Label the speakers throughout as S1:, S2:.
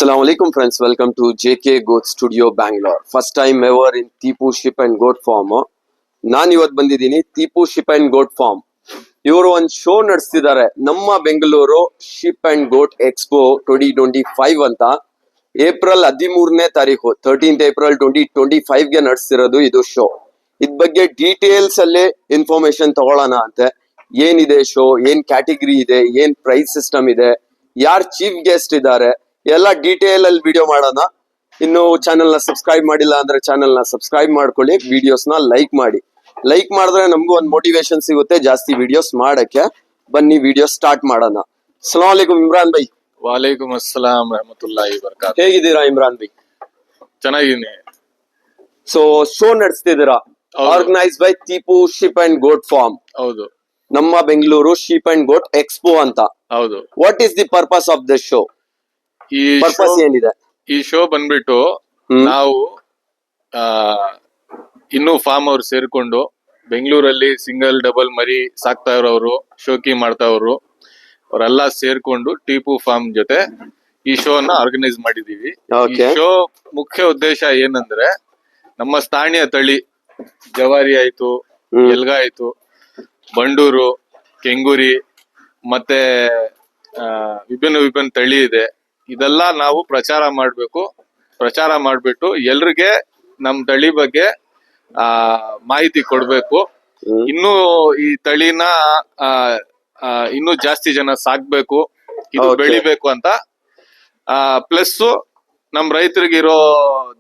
S1: Assalamu alaikum friends, welcome to JK Goat Studio Bangalore. First time ever in Tipu Sheep and Goat Farm. ನಾನು ಇವತ್ತು ಬಂದಿದ್ದೀನಿ Tipu sheep and goat farm. ಇವರು ಒಂದು show ನಡೆಸ್ತಿದ್ದಾರೆ ನಮ್ಮ Bengaluru sheep and goat expo 2025 ಅಂತ. April 13ನೇ ತಾರೀಕು 13th April 2025 ಗೆ ನಡೆಸ್ತಿರೋದು ಇದು ಶೋ. ಇದ್ ಬಗ್ಗೆ ಡೀಟೇಲ್ಸ್ ಅಲ್ಲಿ ಇನ್ಫಾರ್ಮೇಶನ್ ತಗೊಳ್ಳೋಣ ಅಂತೆ. ಏನಿದೆ ಶೋ, ಏನ್ ಕ್ಯಾಟಗರಿ ಇದೆ, ಏನ್ ಪ್ರೈಸ್ ಸಿಸ್ಟಮ್ ಇದೆ, ಯಾರು ಚೀಫ್ ಗೆಸ್ಟ್ ಇದ್ದಾರೆ, ಎಲ್ಲ ಡೀಟೇಲ್ ಅಲ್ಲಿ ವಿಡಿಯೋ ಮಾಡೋಣ. ಇನ್ನು ಚಾನೆಲ್ ನ ಸಬ್ಸ್ಕ್ರೈಬ್ ಮಾಡಿಲ್ಲ ಅಂದ್ರೆ ಚಾನೆಲ್ ನ ಸಬ್ಸ್ಕ್ರೈಬ್ ಮಾಡ್ಕೊಳ್ಳಿ, ವಿಡಿಯೋಸ್ ನ ಲೈಕ್ ಮಾಡಿ. ಲೈಕ್ ಮಾಡಿದ್ರೆ ನಮಗೂ ಒಂದು ಮೋಟಿವೇಶನ್ ಸಿಗುತ್ತೆ ಜಾಸ್ತಿ ವಿಡಿಯೋಸ್ ಮಾಡಕ್ಕೆ. ಬನ್ನಿ ವಿಡಿಯೋ ಸ್ಟಾರ್ಟ್ ಮಾಡೋಣ. ಅಸ್ಸಲಾಂ ವಲೈಕುಂ ಇಮ್ರಾನ್ ಬೈ.
S2: ವಾಲೇಕುಮ್ ಅಸ್ಸಲಾಂ ರಹಮತುಲ್ಲಾಹಿ ವಬರಕಾತ್.
S1: ಹೇಗಿದ್ದೀರಾ ಇಮ್ರಾನ್ ಬೈ?
S2: ಚೆನ್ನಾಗಿದ್ದೀನಿ.
S1: ಸೊ ಶೋ ನಡೆಸ್ತಿದ್ದೀರಾ, organise by Tipu sheep and goat farm.
S2: ಹೌದು,
S1: ನಮ್ಮ Bengaluru sheep and goat expo ಅಂತ.
S2: ಹೌದು.
S1: What is the purpose of the show?
S2: ಈ
S1: ಪರ್ಪಸ್ ಏನಿದೆ?
S2: ಈ ಶೋ ಬಂದ್ಬಿಟ್ಟು ನಾವು ಇನ್ನೂ ಫಾರ್ಮ್ ಅವ್ರು ಸೇರ್ಕೊಂಡು ಬೆಂಗಳೂರಲ್ಲಿ ಸಿಂಗಲ್ ಡಬಲ್ ಮರಿ ಸಾಕ್ತಾ ಇರೋರು, ಶೋಕಿ ಮಾಡ್ತಾ ಇರೋರು ಅವರೆಲ್ಲ ಸೇರ್ಕೊಂಡು ಟಿಪು ಫಾರ್ಮ್ ಜೊತೆ ಈ ಶೋ ನ ಆರ್ಗನೈಸ್ ಮಾಡಿದೀವಿ. ಈ ಶೋ ಮುಖ್ಯ ಉದ್ದೇಶ ಏನಂದ್ರೆ ನಮ್ಮ ಸ್ಥಾನೀಯ ತಳಿ ಜವಾರಿ ಆಯ್ತು, ಎಲ್ಗ ಆಯ್ತು, ಬಂಡೂರು, ಕೆಂಗೂರಿ ಮತ್ತೆ ವಿಭಿನ್ನ ತಳಿ ಇದೆ. ಇದೆಲ್ಲ ನಾವು ಪ್ರಚಾರ ಮಾಡ್ಬಿಟ್ಟು ಎಲ್ರಿಗೆ ನಮ್ ತಳಿ ಬಗ್ಗೆ ಮಾಹಿತಿ ಕೊಡ್ಬೇಕು. ಇನ್ನು ಈ ತಳಿನ ಇನ್ನೂ ಜಾಸ್ತಿ ಜನ ಸಾಕ್ಬೇಕು, ಇದು ಬೆಳಿಬೇಕು ಅಂತ. ಪ್ಲಸ್ ನಮ್ ರೈತರಿಗಿರೋ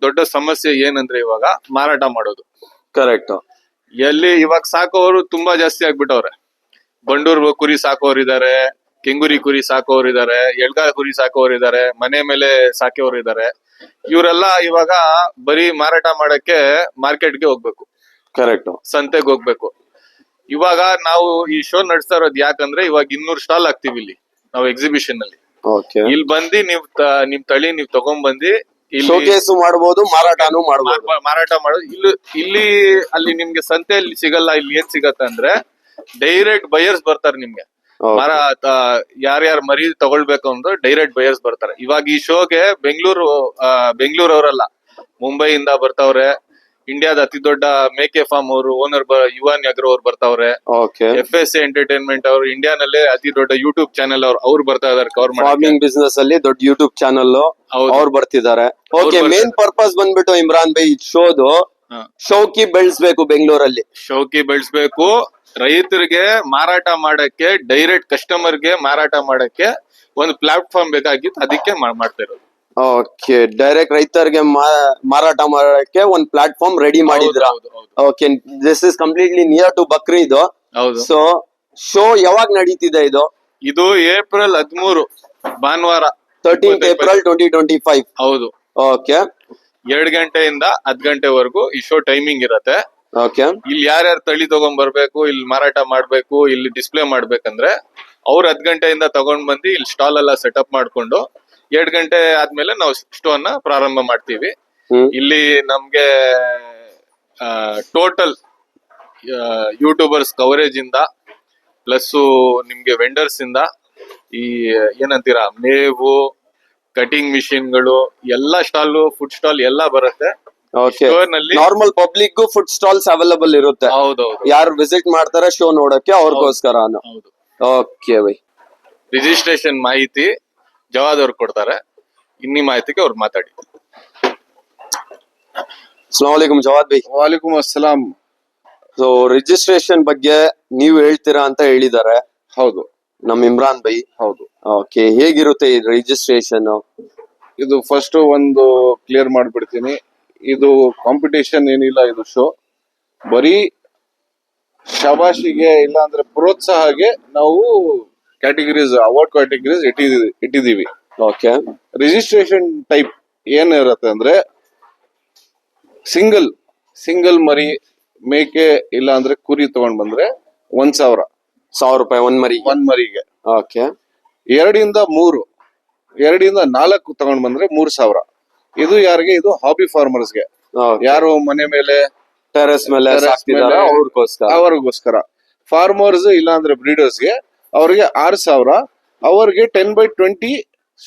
S2: ದೊಡ್ಡ ಸಮಸ್ಯೆ ಏನಂದ್ರೆ ಇವಾಗ ಮಾರಾಟ ಮಾಡೋದು.
S1: ಕರೆಕ್ಟ್.
S2: ಎಲ್ಲಿ ಇವಾಗ ಸಾಕೋರು ತುಂಬಾ ಜಾಸ್ತಿ ಆಗ್ಬಿಟ್ಟವ್ರೆ. ಬಂಡೂರ್ ಕುರಿ ಸಾಕೋರು ಇದಾರೆ, ಕೆಂಗುರಿ ಕುರಿ ಸಾಕೋರು ಇದಾರೆ, ಎಳ್ಗ ಕುರಿ ಸಾಕೋರು ಇದಾರೆ, ಮನೆ ಮೇಲೆ ಸಾಕೋರು ಇದಾರೆ. ಇವರೆಲ್ಲ ಇವಾಗ ಬರೀ ಮಾರಾಟ ಮಾಡಕ್ಕೆ ಮಾರ್ಕೆಟ್ಗೆ ಹೋಗ್ಬೇಕು,
S1: ಕರೆಕ್ಟ್,
S2: ಸಂತೆಗೆ ಹೋಗ್ಬೇಕು. ಇವಾಗ ನಾವು ಈ ಶೋ ನಡೆಸ್ತಾ ಇರೋದು ಯಾಕಂದ್ರೆ ಇವಾಗ 200 ಸ್ಟಾಲ್ ಹಾಕ್ತಿವಿ ಇಲ್ಲಿ ನಾವು ಎಕ್ಸಿಬಿಷನ್ ಅಲ್ಲಿ. ಇಲ್ಲಿ ಬಂದು ನಿಮ್ ತಳಿ ನೀವ್ ತಗೊಂಡ್ಬಂದಿ
S1: ಶೋಕೇಸ್ ಮಾಡಬಹುದು, ಮಾರಾಟನೂ ಮಾಡಬಹುದು.
S2: ಮಾರಾಟ ಮಾಡೋದು ಇಲ್ಲಿ ಅಲ್ಲಿ ನಿಮ್ಗೆ ಸಂತೆಯಲ್ಲಿ ಸಿಗಲ್ಲ. ಇಲ್ಲಿ ಏನ್ ಸಿಗತ್ತೆ ಅಂದ್ರೆ ಡೈರೆಕ್ಟ್ ಬಯರ್ಸ್ ಬರ್ತಾರೆ ನಿಮ್ಗೆ. ಯಾರ್ಯಾರು ಮರಿ ತಗೊಳ್ಬೇಕು ಅಂದ್ರೆ ಡೈರೆಕ್ಟ್ ಬಯರ್ಸ್ ಬರ್ತಾರೆ. ಇವಾಗ ಈ ಶೋಗೆ ಬೆಂಗಳೂರು ಅವರಲ್ಲ, ಮುಂಬೈಯಿಂದ ಬರ್ತಾವ್ರೆ. ಇಂಡಿಯಾದ ಅತಿ ದೊಡ್ಡ ಮೇಕೆ ಫಾರ್ಮ್ ಅವರು ಓನರ್ ಯುವನ್ ಅಗ್ರೋ ಅವ್ರು ಬರ್ತಾವ್ರೆ. FSA ಎಂಟರ್ಟೈನ್ಮೆಂಟ್ ಅವರು ಇಂಡಿಯಾನಲ್ಲೇ ಅತಿ ದೊಡ್ಡ ಯೂಟ್ಯೂಬ್ ಚಾನೆಲ್ ಅವ್ರು ಬರ್ತಾ ಇದಾರೆ.
S1: ಫಾರ್ಮಿಂಗ್ ಬಿಸ್ನೆಸ್ ಅಲ್ಲಿ ದೊಡ್ಡ ಯೂಟ್ಯೂಬ್ ಚಾನೆಲ್ ಅವ್ರು ಬರ್ತಿದ್ದಾರೆ. ಮೇನ್ ಪರ್ಪಸ್ ಬಂದ್ಬಿಟ್ಟು ಇಮ್ರಾನ್ ಬೈ ಶೋದು ಶೌಕಿ ಬೆಳೆಸ್ಬೇಕು, ಬೆಂಗಳೂರಲ್ಲಿ
S2: ಶೌಕಿ ಬೆಳೆಸ್ಬೇಕು. ರೈತರಿಗೆ ಮಾರಾಟ ಮಾಡಕ್ಕೆ, ಡೈರೆಕ್ಟ್ ಕಸ್ಟಮರ್ಗೆ ಮಾರಾಟ ಮಾಡಕ್ಕೆ ಒಂದು ಪ್ಲಾಟ್ಫಾರ್ಮ್ ಬೇಕಾಗಿತ್ತು, ಅದಕ್ಕೆ ಮಾಡ್ತಾ ಇರೋದು.
S1: ಓಕೆ, ಡೈರೆಕ್ಟ್ ರೈತರಿಗೆ ಮಾರಾಟ ಮಾಡಕ್ಕೆ ಒಂದು ಪ್ಲಾಟ್ಫಾರ್ಮ್ ರೆಡಿ ಮಾಡಿದ್ರ. Okay, this is completely near to Bakrid. So show ಯಾವಾಗ ನಡೀತಿದೆ ಇದು?
S2: ಇದು ಏಪ್ರಿಲ್ 13 ಭಾನುವಾರ,
S1: 13th April 2025.
S2: ಹೌದು.
S1: ಓಕೆ,
S2: 2 ಗಂಟೆಯಿಂದ 10 ಗಂಟೆವರೆಗೂ ಈ ಶೋ ಟೈಮಿಂಗ್ ಇರತ್ತೆ.
S1: ಓಕೆ,
S2: ಇಲ್ಲಿ ಯಾರ್ಯಾರು ತಳಿ ತಗೊಂಡ್ ಬರ್ಬೇಕು, ಇಲ್ಲಿ ಮಾರಾಟ ಮಾಡ್ಬೇಕು, ಇಲ್ಲಿ ಡಿಸ್ಪ್ಲೇ ಮಾಡ್ಬೇಕಂದ್ರೆ ಅವ್ರು 10 ಗಂಟೆಯಿಂದ ತಗೊಂಡ್ ಬಂದು ಇಲ್ಲಿ ಸ್ಟಾಲ್ ಎಲ್ಲ ಸೆಟಪ್ ಮಾಡ್ಕೊಂಡು 2 ಗಂಟೆ ಆದ್ಮೇಲೆ ನಾವು ಶೋ ನ ಪ್ರಾರಂಭ ಮಾಡ್ತೀವಿ. ಇಲ್ಲಿ ನಮ್ಗೆ ಟೋಟಲ್ ಯೂಟ್ಯೂಬರ್ಸ್ ಕವರೇಜ್ ಇಂದ ಪ್ಲಸ್ ನಿಮ್ಗೆ ವೆಂಡರ್ಸ್ ಇಂದ ಈ ಏನಂತೀರಾ ಮೇವು, ಕಟಿಂಗ್ ಮಿಷಿನ್ಗಳು ಎಲ್ಲ ಸ್ಟಾಲ್, ಫುಡ್ ಸ್ಟಾಲ್ ಎಲ್ಲ ಬರುತ್ತೆ.
S1: Normal public food stalls available ಇರುತ್ತೆ.
S2: ಹೌದೌದು,
S1: ಯಾರು ವಿಸಿಟ್ ಮಾಡ್ತಾರೆ ಶೋ ನೋಡಕ್ಕೆ ಅವ್ರಿಗೋಸ್ಕರ. Okay by.
S2: ರಿಜಿಸ್ಟ್ರೇಷನ್ ಮಾಹಿತಿ ಜವಾದ್ ಅವ್ರು ಕೊಡ್ತಾರೆ. ಇನ್ನಿ ಮಾಹಿತಿಗೆ ಅವ್ರು ಮಾತಾಡಿ.
S1: ಅಸ್ಸಲಾಂ ವಲೈಕುಂ ಜವಾದ್ ಬೈ.
S3: ವಾಲೇಕುಮ್ ಅಸ್ಸಲಾಂ.
S1: ಸೊ ರಿಜಿಸ್ಟ್ರೇಷನ್ ಬಗ್ಗೆ ನೀವು ಹೇಳ್ತೀರಾ ಅಂತ ಹೇಳಿದ್ದಾರೆ.
S3: ಹೌದು,
S1: ನಮ್ ಇಮ್ರಾನ್ ಬೈ.
S3: ಹೌದು.
S1: ಓಕೆ, ಹೇಗಿರುತ್ತೆ ಈ ರಿಜಿಸ್ಟ್ರೇಷನ್?
S3: ಇದು ಫಸ್ಟ್ ಒಂದು ಕ್ಲಿಯರ್ ಮಾಡ್ಬಿಡ್ತೀನಿ. ಇದು ಕಾಂಪಿಟೇಷನ್ ಏನಿಲ್ಲ. ಇದು ಶೋ ಬರೀ ಶಬಾಷಿಗೆ ಇಲ್ಲ ಅಂದ್ರೆ ಪ್ರೋತ್ಸಾಹಗೆ ನಾವು ಕ್ಯಾಟಗರೀಸ್, ಅವಾರ್ಡ್ ಕ್ಯಾಟಗರೀಸ್ ಇಟ್ಟಿದೀವಿ.
S1: ಓಕೆ,
S3: ರಿಜಿಸ್ಟ್ರೇಷನ್ ಟೈಪ್ ಏನಿರುತ್ತೆ ಅಂದ್ರೆ ಸಿಂಗಲ್ ಮರಿ ಮೇಕೆ ಇಲ್ಲ ಅಂದ್ರೆ ಕುರಿ ತಗೊಂಡ್ ಬಂದ್ರೆ 1,000
S1: ರೂಪಾಯಿ ಒಂದ್
S3: ಮರಿಗೆ.
S1: ಓಕೆ,
S3: 2 ರಿಂದ 4 ತಗೊಂಡ್ ಬಂದ್ರೆ 3,000. ಇದು ಯಾರಿಗೆ? ಇದು ಹಾಬಿ ಫಾರ್ಮರ್ಸ್ಗೆ, ಯಾರು ಮನೆ ಮೇಲೆ
S1: ಟೆರೆಸ್ ಮೇಲೆ
S3: ಅವ್ರಿಗೋಸ್ಕರ. ಫಾರ್ಮರ್ಸ್ ಇಲ್ಲ ಅಂದ್ರೆ ಬ್ರೀಡರ್ಸ್ಗೆ ಅವ್ರಿಗೆ 6,000. ಅವ್ರಿಗೆ 10/20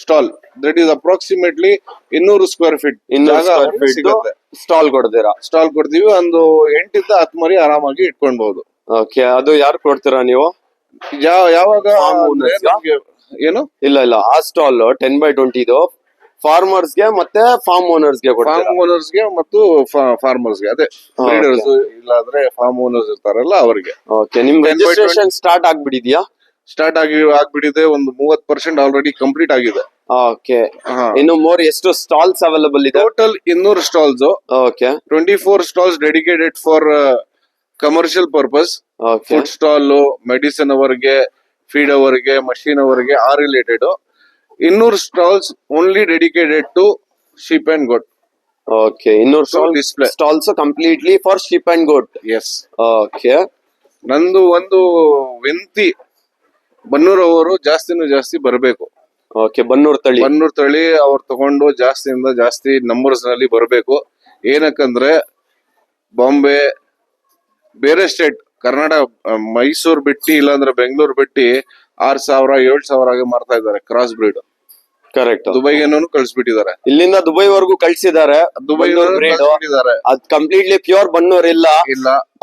S3: stall that is approximately 200 square feet
S1: 200 square feet
S3: ಸಿಗುತ್ತೆ.
S1: ಸ್ಟಾಲ್ ಕೊಡ್ತೀರಾ?
S3: ಸ್ಟಾಲ್ ಕೊಡ್ತೀವಿ, ಒಂದು 8 ಇಂದ 10 ಮರಿ ಆರಾಮಾಗಿ ಇಟ್ಕೊಳ್ಬಹುದು.
S1: ಓಕೆ, ಅದು ಯಾರು ಕೊಡ್ತೀರಾ ನೀವು?
S3: ಯಾವಾಗ
S1: Farm
S3: ಅಂದ್ರೆ
S1: owners ಗ?
S3: ನಮ್ಗೆ ಏನು
S1: ಇಲ್ಲ ಆ ಸ್ಟಾಲ್ 10x20 ಇದು ಫಾರ್ಮರ್ಸ್ ಗೆ ಮತ್ತೆ ಫಾರ್ಮ್ ಓನರ್ಸ್ ಗೆ ಕೊಡ್ತೀರಾ?
S3: ಫಾರ್ಮ್ ಓನರ್ಸ್ ಗೆ ಮತ್ತು ಫಾರ್ಮರ್ಸ್ ಗೆ, ಅದೇ ಬ್ರೀಡರ್ಸ್ ಇಲ್ಲಾಂದ್ರೆ ಫಾರ್ಮ್ ಓನರ್ಸ್ ಇರ್ತಾರಲ್ಲ ಅವರಿಗೆ.
S1: ಓಕೆ, ನಿಮ್
S3: 10 by 20
S1: ರಿಜಿಸ್ಟ್ರೇಷನ್ ಸ್ಟಾರ್ಟ್ ಆಗ್ಬಿಡಿದ್ಯಾ?
S3: ಸ್ಟಾರ್ಟ್ ಆಗ್ಬಿಟ್ಟಿದೆ. ಒಂದು 30% ಆಲ್ರೆಡಿ ಕಂಪ್ಲೀಟ್ ಆಗಿದೆ.
S1: ಓಕೆ, ಇನ್ನು ಮೋರ್ ಎಷ್ಟು ಸ್ಟಾಲ್ಸ್ ಅವೈಲಬಲ್ ಇದೆ?
S3: Total 200 stalls.
S1: Okay
S3: 24 stalls dedicated for commercial purpose.
S1: Okay
S3: food stall, medicine ಅವರಿಗೆ, ಫೀಡ್ ಅವರಿಗೆ, ಮಷೀನ್ ಅವರಿಗೆ ಆ related. 200 stalls only dedicated to sheep and goat.
S1: Okay, 200
S3: display.
S1: Stalls completely for sheep and goat.
S3: Yes.
S1: Okay,
S3: ನಂದು ಒಂದು ವಿನಂತಿ, ಬನ್ನೂರ್ ಅವರು ಜಾಸ್ತಿ ಬರಬೇಕು.
S1: ಓಕೆ, ಬನ್ನೂರ್ ತಳಿ
S3: ಅವ್ರು ತಗೊಂಡು ಜಾಸ್ತಿಯಿಂದ ಜಾಸ್ತಿ ನಂಬರ್ಸ್ ನಲ್ಲಿ ಬರಬೇಕು. ಏನಕ್ಕಂದ್ರೆ ಬಾಂಬೆ, ಬೇರೆ ಸ್ಟೇಟ್, ಕರ್ನಾಟಕ, ಮೈಸೂರು ಬಿಟ್ಟಿ ಇಲ್ಲಾಂದ್ರೆ ಬೆಂಗಳೂರು ಬಿಟ್ಟಿ 6,000 7,000 ಮಾರ್ತಾ ಇದ್ದಾರೆ ಕ್ರಾಸ್ ಬ್ರೀಡ್.
S1: ಕರೆಕ್ಟ್.
S3: ದುಬೈಗೇನೂ ಕಳ್ಸಿಬಿಟ್ಟಿದ್ದಾರೆ.
S1: ಇಲ್ಲಿಂದ ದುಬೈ ವರ್ಗೂ ಕಳ್ಸಿದ್ದಾರೆ.
S3: ದುಬೈ
S1: ಅದ್ ಕಂಪ್ಲೀಟ್ಲಿ ಪ್ಯೂರ್ ಬನ್ನೂರ್ ಇಲ್ಲ.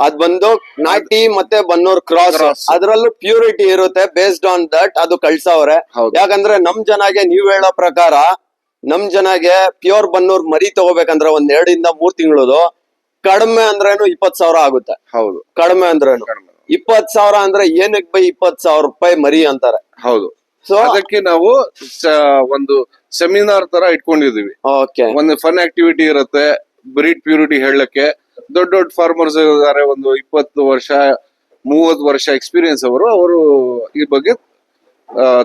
S1: ಅದ್ ಬಂದು ನಾಟಿ ಮತ್ತೆ ಬನ್ನೂರ್ ಕ್ರಾಸ್. ಅದ್ರಲ್ಲೂ ಪ್ಯೂರಿಟಿ ಇರುತ್ತೆ. ಬೇಸ್ಡ್ ಆನ್ ದಟ್ ಅದು ಕಳ್ಸವ್ರೆ. ಯಾಕಂದ್ರೆ ನಮ್ ಜನಗೆ ನೀವ್ ಹೇಳೋ ಪ್ರಕಾರ ನಮ್ ಜನಗೆ ಪ್ಯೂರ್ ಬನ್ನೂರ್ ಮರಿ ತಗೋಬೇಕಂದ್ರೆ 1 2 ಇಂದ 3 ತಿಂಗಳದು ಕಡಿಮೆ ಅಂದ್ರೇನು 20,000 ಆಗುತ್ತೆ.
S3: ಹೌದು,
S1: ಕಡಿಮೆ ಅಂದ್ರೇನು 20,000 ಅಂದ್ರೆ ಏನಕ್ಕೆ ಬೈ 20,000 ರೂಪಾಯಿ ಮರಿ ಅಂತಾರೆ.
S3: ಹೌದು.
S1: ಸೊ
S3: ಅದಕ್ಕೆ ನಾವು ಒಂದು ಸೆಮಿನಾರ್ ತರ ಇಟ್ಕೊಂಡಿದೀವಿ.
S1: ಓಕೆ,
S3: ಒಂದು ಫನ್ ಆಕ್ಟಿವಿಟಿ ಇರುತ್ತೆ. ಬ್ರೀಡ್ ಪ್ಯೂರಿಟಿ ಹೇಳಕ್ಕೆ ದೊಡ್ಡ ಫಾರ್ಮರ್ಸ್ ಇದ್ದಾರೆ, ಒಂದು 20 ವರ್ಷ 30 ವರ್ಷ ಎಕ್ಸ್ಪೀರಿಯನ್ಸ್ ಅವರು ಈ ಬಗ್ಗೆ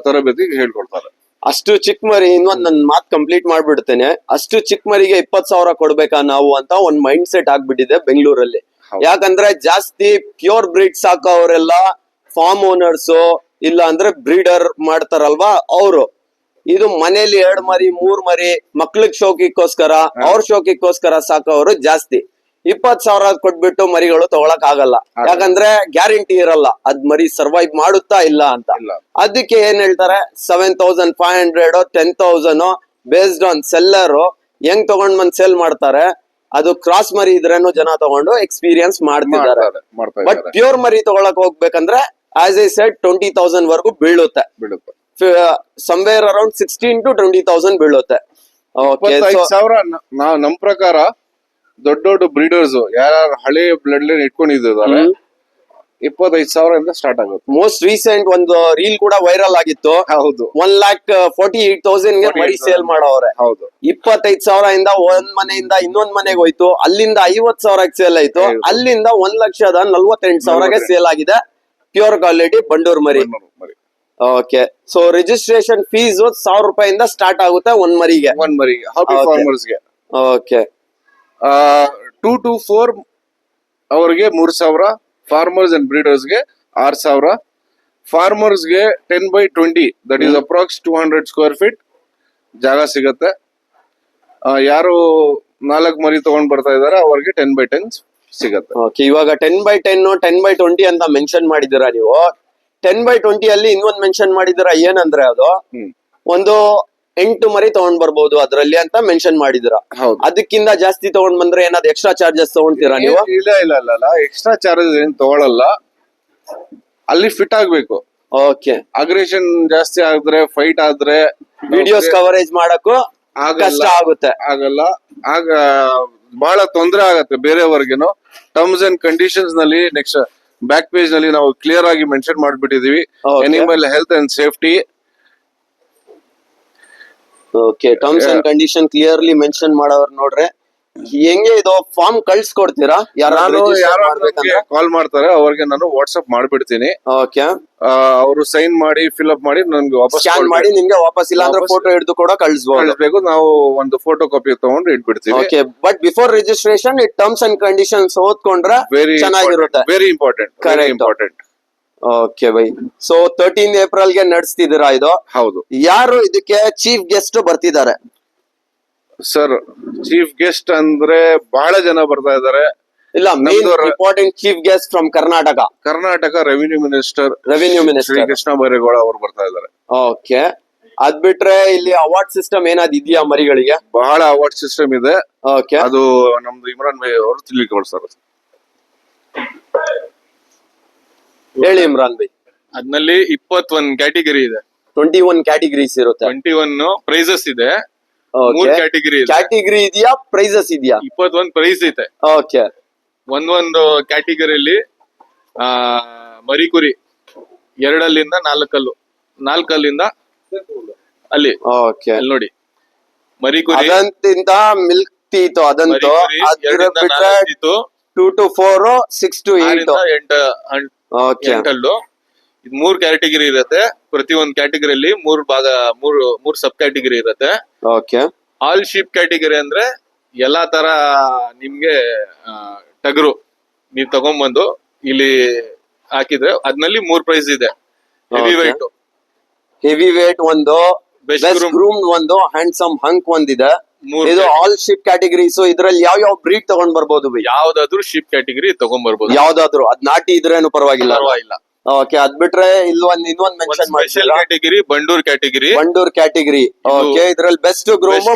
S3: ತರಬೇತಿ ಹೇಳ್ಕೊಡ್ತಾರೆ.
S1: ಅಷ್ಟು ಚಿಕ್ಕ ಮರಿ, ನನ್ ಮಾತ್ ಕಂಪ್ಲೀಟ್ ಮಾಡ್ಬಿಡ್ತೇನೆ. ಅಷ್ಟು ಚಿಕ್ಕ ಮರಿಗೆ 20,000 ಕೊಡ್ಬೇಕಾ ನಾವು ಅಂತ ಒಂದ್ ಮೈಂಡ್ ಸೆಟ್ ಆಗ್ಬಿಟ್ಟಿದೆ ಬೆಂಗಳೂರಲ್ಲಿ. ಯಾಕಂದ್ರೆ ಜಾಸ್ತಿ ಪ್ಯೂರ್ ಬ್ರೀಡ್ ಸಾಕೋರೆಲ್ಲ ಫಾರ್ಮ್ ಓನರ್ಸ್ ಇಲ್ಲ ಅಂದ್ರೆ ಬ್ರೀಡರ್ ಮಾಡ್ತಾರಲ್ವಾ ಅವರು. ಇದು ಮನೇಲಿ 2 ಮರಿ 3 ಮರಿ ಮಕ್ಳಿಗೆ ಶೋಕಿಗೋಸ್ಕರ, ಅವ್ರ ಶೋಕಿಗೋಸ್ಕರ ಸಾಕೋರು ಜಾಸ್ತಿ. 20,000 ಕೊಟ್ಬಿಟ್ಟು ಮರಿಗಳು ತಗೊಳಕ್ ಆಗಲ್ಲ. ಯಾಕಂದ್ರೆ ಗ್ಯಾರಂಟಿ ಇರಲ್ಲ ಅದ್ ಮರಿ ಸರ್ವೈವ್ ಮಾಡುತ್ತಾ ಇಲ್ಲ ಅಂತ. ಅದಕ್ಕೆ ಏನ್ ಹೇಳ್ತಾರೆ, 7,500 10,000 ಬೇಸ್ಡ್ ಆನ್ ಸೆಲ್ಲರ್ ಹೆಂಗ್ ತಗೊಂಡ್ ಬಂದ್ ಸೇಲ್ ಮಾಡ್ತಾರೆ. ಅದು ಕ್ರಾಸ್ ಮರಿ ಇದ್ರೇನು ಜನ ತಗೊಂಡು ಎಕ್ಸ್ಪೀರಿಯನ್ಸ್ ಮಾಡ್ತಿದ್ದಾರೆ. ಬಟ್ ಪ್ಯೂರ್ ಮರಿ ತಗೊಳಕ್ ಹೋಗ್ಬೇಕಂದ್ರೆ ಆಸ್ ಐ ಸೆಡ್ 20,000 ವರ್ಗು ಬೀಳುತ್ತೆ. ಸಮ್ವೇರ್ ಅರೌಂಡ್ 16,000 to 20,000 ಬೀಳುತ್ತೆ.
S3: 25,000 ನಮ್ ಪ್ರಕಾರ ದೊಡ್ಡ ಬ್ರೀಡರ್ಸ್ ಯಾರು ಹಳೆ ಬ್ಲಡ್ ಲೈನ್ ಇಟ್ಕೊಂಡಿದ್ದಾರೆ 25,000 ಇಂದ ಸ್ಟಾರ್ಟ್ ಆಗುತ್ತೆ.
S1: ಮೋಸ್ಟ್ ರೀಸೆಂಟ್ ಒಂದು ರೀಲ್ ಕೂಡ ವೈರಲ್ ಆಗಿತ್ತು.
S3: ಹೌದು,
S1: 1,48,000 ಗೆ ಮರಿ ಸೇಲ್ ಮಾಡೋರೆ.
S3: ಹೌದು,
S1: 25,000 ಇಂದ ಒಂದ್ ಮನೆಯಿಂದ ಇನ್ನೊಂದ್ ಮನೆಗೆ ಹೋಯ್ತು. ಅಲ್ಲಿಂದ 50,000 ಸೇಲ್ ಆಯ್ತು. ಅಲ್ಲಿಂದ 1,48,000 ಸೇಲ್ ಆಗಿದೆ ಪ್ಯೂರ್ ಕ್ವಾಲಿಟಿ ಬಂಡೂರ್ ಮರಿ. ಓಕೆ, ಸೊ ರಿಜಿಸ್ಟ್ರೇಷನ್ ಫೀಸ್ 1,000 ರೂಪಾಯಿಂದ ಸ್ಟಾರ್ಟ್ ಆಗುತ್ತೆ ಒಂದ್ ಮರಿಗೆ.
S3: ಹಾಬಿ ಫಾರ್ಮರ್ಸ್ ಗೆ.
S1: ಓಕೆ,
S3: 2 to 4 ಅವರಿಗೆ 3,000, ಫಾರ್ಮರ್ಸ್ ಅಂಡ್ ಬ್ರೀಡರ್ಸ್ ಗೆ 6,000. ಫಾರ್ಮರ್ಸ್ ಗೆ 10x20 that is approx 200 square feet ಜಾಗ ಸಿಗತ್ತೆ. ಯಾರು 4 ಮರಿ ತಗೊಂಡ್ ಬರ್ತಾ ಇದಾರೆ ಅವ್ರಿಗೆ 10x10 ಸಿಗತ್ತೆ.
S1: ಓಕೆ, ಇವಾಗ 10x10 10x20 ಅಂತ ಮೆನ್ಷನ್ ಮಾಡಿದ್ದೀರಾ ನೀವು. 10x20 ಅಲ್ಲಿ ಇನ್ನೊಂದ್ ಮೆನ್ಷನ್ ಮಾಡಿದ್ದೀರಾ, ಏನಂದ್ರೆ ಅದು ಒಂದು 8 ಮರಿ ತಗೊಂಡ್ ಬರ್ಬೋದು ಅದ್ರಲ್ಲಿ ಅಂತ ಮೆನ್ಷನ್ ಮಾಡಿದಿರಾ. ಅದಕ್ಕಿಂತ ಜಾಸ್ತಿ ತಗೊಂಡ್ ಬಂದ್ರೆ ಏನಾದ್ರು ಎಕ್ಸ್ಟ್ರಾ ಚಾರ್ಜಸ್ ತಗೊಂತೀರಾ ನೀವು?
S3: ಇಲ್ಲ, ಎಕ್ಸ್ಟ್ರಾ ಚಾರ್ಜಸ್ ಏನ್ ತಗೊಳಲ್ಲ. ಅಲ್ಲಿ ಫಿಟ್ ಆಗ್ಬೇಕು.
S1: ಓಕೆ,
S3: ಅಗ್ರೆಷನ್ ಜಾಸ್ತಿ ಆದ್ರೆ, ಫೈಟ್ ಆದ್ರೆ
S1: ವಿಡಿಯೋಸ್ ಕವರೇಜ್ ಮಾಡಕ್ಕೂ ಕಷ್ಟ ಆಗುತ್ತೆ.
S3: ಆಗಲ್ಲ, ಆಗ ಬಹಳ ತೊಂದರೆ ಆಗತ್ತೆ ಬೇರೆಯವ್ರಿಗೇನು. ಟರ್ಮ್ಸ್ ಅಂಡ್ ಕಂಡೀಷನ್ಸ್ ನಲ್ಲಿ ನೆಕ್ಸ್ಟ್ ಬ್ಯಾಕ್ ಪೇಜ್ ನಲ್ಲಿ ನಾವು ಕ್ಲಿಯರ್ ಆಗಿ ಮೆನ್ಷನ್ ಮಾಡ್ಬಿಟ್ಟಿದೀವಿ. Animal health and safety.
S1: Okay, terms and condition clearly mention ಮಾಡೋರ್ ನೋಡ್ರೆ ಹೆಂಗೆ ಇದು ಫಾರ್ಮ್ ಕಳ್ಸ್ಕೊಡ್ತೀರಾ?
S3: ಯಾರು ಕಾಲ್ ಮಾಡ್ತಾರೆ ಅವ್ರಿಗೆ ನಾನು ವಾಟ್ಸ್ಆಪ್ ಮಾಡ್ಬಿಡ್ತೀನಿ.
S1: ಓಕೆ,
S3: ಅವರು ಸೈನ್ ಮಾಡಿ ಫಿಲ್ ಅಪ್ ಮಾಡಿ ನನ್ಗೆ ವಾಪಸ್
S1: ಸ್ಕ್ಯಾನ್ ಮಾಡಿ ನಿಮ್ಗೆ ವಾಪಸ್, ಇಲ್ಲ ಅಂದ್ರೆ ಫೋಟೋ ಹಿಡಿದು ಕೂಡ ಕಳಿಸ್ಬೇಕು.
S3: ನಾವು ಒಂದು ಫೋಟೋ ಕಾಪಿ ತಗೊಂಡು ಇಟ್ಬಿಡ್ತೀವಿ.
S1: Okay, but before registration terms and conditions ಓದ್ಕೊಂಡ್ರೆ ಚೆನ್ನಾಗಿರುತ್ತೆ.
S3: Very important.
S1: ಓಕೆ ಬೈ. ಸೊ 13 ಏಪ್ರಿಲ್ ಗೆ ನಡೆಸ್ತಿದ್ದೀರಾ ಇದು?
S3: ಹೌದು.
S1: ಯಾರು ಇದಕ್ಕೆ ಚೀಫ್ ಗೆಸ್ಟ್ ಬರ್ತಿದ್ದಾರೆ?
S3: ಸರ್, ಚೀಫ್ ಗೆಸ್ಟ್ ಅಂದ್ರೆ ಬಹಳ ಜನ ಬರ್ತಾ ಇದಾರೆ.
S1: ಇಲ್ಲ, main important chief guest from Karnataka
S3: revenue minister
S1: Shri
S3: Krishna Byregowda ಅವರು ಬರ್ತಾ ಇದಾರೆ.
S1: ಓಕೆ, ಅದ್ ಬಿಟ್ರೆ ಇಲ್ಲಿ ಅವಾರ್ಡ್ ಸಿಸ್ಟಮ್ ಏನಾದ್ ಇದೆಯಾ ಮರಿಗಳಿಗೆ?
S3: ಬಹಳ ಅವಾರ್ಡ್ ಸಿಸ್ಟಮ್ ಇದೆ.
S1: ಓಕೆ,
S3: ಅದು ನಮ್ದು ಇಮ್ರಾನ್ ಭಾಯ್ ಅವರು ತಿಳಿಕೊಡ್ತಾರೆ.
S1: ಹೇಳಿ ಇಮ್ರಾನ್ ಬೈ.
S2: ಅದ್ನಲ್ಲಿ 21 ಕ್ಯಾಟಗರಿ ಇದೆ.
S1: 21 ಕ್ಯಾಟಗರೀಸ್ ಇರುತ್ತೆ.
S2: 21 ಪ್ರೈಸಸ್ ಇದೆ. 3 ಕ್ಯಾಟಗರಿ ಇದೆ.
S1: ಕ್ಯಾಟಗರಿ ಇದೆಯಾ, ಪ್ರೈಸಸ್ ಇದೆಯಾ?
S2: 21 ಪ್ರೈಸ್ ಇದೆ.
S1: ಓಕೆ,
S2: ಒಂದೊಂದು ಕ್ಯಾಟಗರಿಯಲ್ಲಿ ಮರಿಕುರಿ 2 4 4 ಅಲ್ಲಿ
S1: ಓಕೆ.
S2: ಅಲ್ಲಿ ನೋಡಿ ಮರಿಕುರಿ
S1: ಅದಂತಿಂತ ಮಿಲ್ಕ್ ಟೀತು ಅದಂತೂ
S2: ಮರಿಕುರಿ
S1: ಅದ್ರ
S2: 2
S1: ಬಿಟ್ರೆ
S2: 4 ಇತ್ತು.
S1: 2 to 4, 6 to 8.
S2: 8
S1: ಓಕೆ,
S2: ಎಂಟಲ್ಲು. ಇದು 3 ಕ್ಯಾಟಗರಿ ಇರುತ್ತೆ. ಪ್ರತಿಯೊಂದು ಕ್ಯಾಟಗರಿಯಲ್ಲಿ 3 ಸಬ್ ಕ್ಯಾಟಗರಿ ಇರುತ್ತೆ.
S1: ಓಕೆ,
S2: ಆಲ್ ಶೀಪ್ ಕ್ಯಾಟಗರಿ ಅಂದ್ರೆ ಎಲ್ಲಾ ತರ ನಿಮ್ಗೆ ಟಗರು ನೀವ್ ತಗೊಂಡ್ಬಂದು ಇಲ್ಲಿ ಹಾಕಿದ್ರೆ ಅದ್ನಲ್ಲಿ 3 ಪ್ರೈಸ್ ಇದೆ. Heavy
S1: Okay.
S2: White,
S1: heavy wait ಒಂದು,
S2: ಬೆಸ್ಟ್
S1: ಬೆಸ್ಟ್ ಗ್ರೂಮ್ ಒಂದು, ಹ್ಯಾಂಡ್ಸಮ್ ಹಂಕ್ ಒಂದಿದೆ.
S2: ಮೂರ್
S1: ಇದು ಆಲ್ ಶಿಪ್ ಕ್ಯಾಟಗರೀಸ್. ಇದ್ರಲ್ಲಿ ಯಾವ ಬ್ರೀಡ್ ತಗೊಂಡ್ ಬರ್ಬೋದು ಬೈ?
S2: ಯಾವ್ದಾದ್ರು ಶೀಪ್ ಕ್ಯಾಟಗರಿ ತಗೊಂಡ್ಬರ್ಬೋದು.
S1: ಯಾವ್ದಾದ್ರು, ಅದ್ ನಾಟಿ ಇದ್ರೇನು ಪರವಾಗಿಲ್ಲ.
S2: ಪರವಾಗಿಲ್ಲ.
S1: ಓಕೆ, ಅದ್ ಬಿಟ್ರೆ ಇನ್ನೊಂದ್ ಮೆನ್ಷನ್
S2: ಸ್ಪೆಷಲ್
S1: ಮಾಡ್ತೀರಾ?
S2: Category ಬಂಡೂರ್ category.
S1: ಬಂಡೂರ್ ಕ್ಯಾಟಗರಿ. ಓಕೆ, ಇದ್ರಲ್ಲಿ ಬೆಸ್ಟ್ ಗ್ರೂಮ್,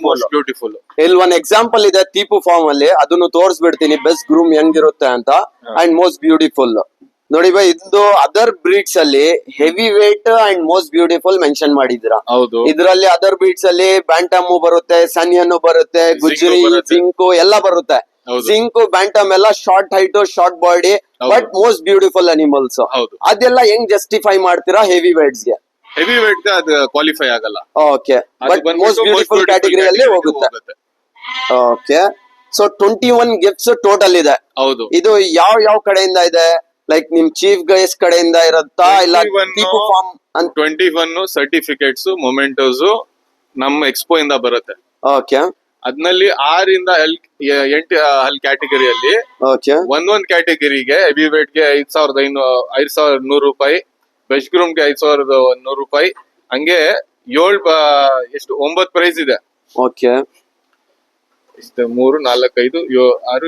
S2: ಮೋಸ್ಟ್ ಬ್ಯೂಟಿಫುಲ್.
S1: ಇಲ್ಲಿ ಒಂದ್ ಎಕ್ಸಾಂಪಲ್ ಇದೆ ತೀಪು ಫಾರ್ಮ್ ಅಲ್ಲಿ, ಅದನ್ನು ತೋರಿಸ್ಬಿಡ್ತೀನಿ ಬೆಸ್ಟ್ ಗ್ರೂಮ್ ಹೆಂಗಿರುತ್ತೆ ಅಂತ. ಅಂಡ್ ಮೋಸ್ಟ್ ಬ್ಯೂಟಿಫುಲ್ ನೋಡಿ ಬೈ, ಇದು ಅದರ್ ಬ್ರೀಡ್ಸ್ ಅಲ್ಲಿ heavy weight and most beautiful mention ಮಾಡಿದಿರಾ.
S2: ಹೌದು.
S1: ಇದರಲ್ಲಿ ಅದರ್ ಬ್ರೀಡ್ಸ್ ಅಲ್ಲಿ ಬ್ಯಾಂಟಮ್ ಬರುತ್ತೆ, ಸನ್ಯನ್ ಬರುತ್ತೆ, ಗುಜ್ರಿ,
S2: ಬರುತ್ತೆ.
S1: ಜಿಂಕು ಎಲ್ಲ ಬರುತ್ತೆ.
S2: ಹೌದು.
S1: ಜಿಂಕು, ಬ್ಯಾಂಟಮ್ ಎಲ್ಲ ಶಾರ್ಟ್ ಹೈಟ್, ಶಾರ್ಟ್ ಬಾಡಿ,
S2: ಹೌದು.
S1: But most beautiful animals.
S2: ಹೌದು.
S1: ಅದೆಲ್ಲ ಹೆಂಗ್ ಜಸ್ಟಿಫೈ ಮಾಡ್ತೀರಾ ಹೆವಿ ವೇಟ್ಸ್ ಗೆ?
S2: ಹೆವಿ ವೇಟ್ ಅದು ಕ್ವಾಲಿಫೈ ಆಗಲ್ಲ.
S1: ಓಕೆ,
S2: ಅದು
S1: ಬಟ್
S2: ಬಂದ್ಬಿಟ್ಟು
S1: ಮೋಸ್ಟ್ ಬ್ಯೂಟಿಫುಲ್ ಕ್ಯಾಟಗರಿಯಲ್ಲಿ ಹೋಗುತ್ತೆ. ಓಕೆ, ಸೊ 21 ಗಿಫ್ಟ್ಸ್ ಟೋಟಲ್ ಇದೆ.
S2: ಹೌದು.
S1: ಇದು ಯಾವ ಕಡೆಯಿಂದ ಇದೆ? ಲೈಕ್ ನಿಮ್ ಚೀಫ್ ಗೈಸ್ ಕಡೆಯಿಂದ ಇರುತ್ತಾ, ಇಲ್ಲ
S2: 21
S1: ತೀಪು ಫಾರ್ಮ್ ಅಂತ?
S2: 21 ಸರ್ಟಿಫಿಕೇಟ್ಸ್, ಮೊಮೆಂಟೋಸ್ ನಮ್ಮ ಎಕ್ಸ್ಪೋ ಇಂದ ಬರುತ್ತೆ.
S1: ಓಕೆ,
S2: ಅದ್ನಲ್ಲಿ 6 ಇಂದ 8 ಅಲ್ಲಿ ಕ್ಯಾಟಗರಿಯಲ್ಲಿ
S1: ಓಕೆ,
S2: ಒಂದೊಂದ್ ಕ್ಯಾಟಗರಿಗೆ ಹೆವಿ ವೇಟ್ ಗೆ 5,100 ರೂಪಾಯಿ, ಬೆಸ್ಟ್ ಗ್ರೂಮ್ ಗೆ 5,100 ರೂಪಾಯಿ, ಹಂಗೆ 9 ಪ್ರೈಸ್ ಇದೆ.
S1: ಓಕೆ,
S2: 3 4 5 6